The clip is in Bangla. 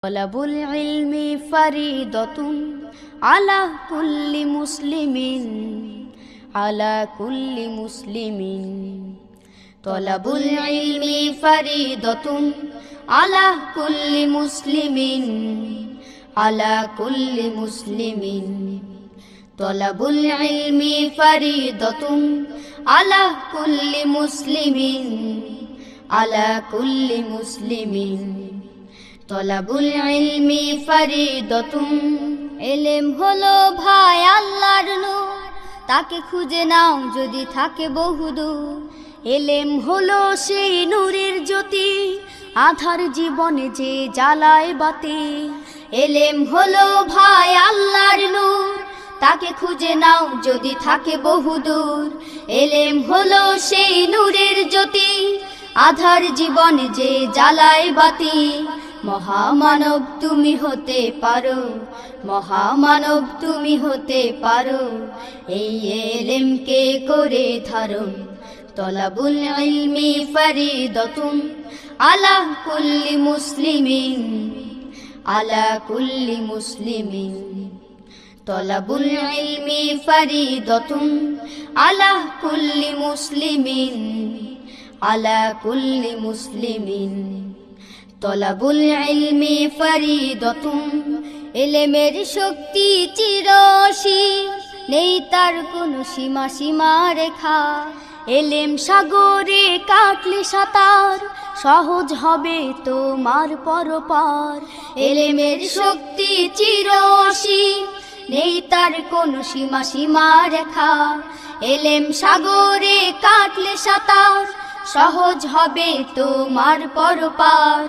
তলাবুল ইলমি ফারিদাতুন আলা কুল্লি মুসলিমিন আলা কুল্লি মুসলিমিন তলাবুল ইলমি ফারিদাতুন আলা কুল্লি মুসলিমিন আলা কুল্লি মুসলিমিন তলাবুল ইলমি ফারিদাতুন আলা কুল্লি মুসলিমিন আলা কুল্লি মুসলিমিন তলাবুল ইলমি ফারিদাতুন ইলম হলো ভাই আল্লাহর নূর, তাকে খুঁজে নাও যদি থাকে বহুদূর। ইলম হলো সেই নূরের জ্যোতি, আধার জীবনে যে জ্বালায় বাতি। ইলম হলো ভাই আল্লাহর নূর, তাকে খুঁজে নাও যদি থাকে বহুদূর। ইলম হলো সেই নূরের জ্যোতি, আধার জীবনে যে জ্বালায় বাতি। মহামানব তুমি হতে পারো, মহামানব তুমি হতে পারো, এই ইলমকে করে ধারণ। তলাবুল ইলমি ফারিদাতুন আলা কুল্লি মুসলিমিন আলা কুল্লি মুসলিমিন তলাবুল ইলমি ফারিদাতুন আলা কুল্লি মুসলিমিন আলা কুল্লি মুসলিমিন তলাবুল ইলমি ফারিদাতুন ইলমের শক্তি চিরসীম, নেই তার কোনো সীমা সীমা রেখা। ইলম সাগরে কাটলে সাঁতার, সহজ হবে তোমার পরপার। ইলমের শক্তি চিরসীম, নেই তার কোনো সীমা সীমা রেখা। ইলম সাগরে কাটলে সাঁতার, সহজ হবে তোমার পরপার।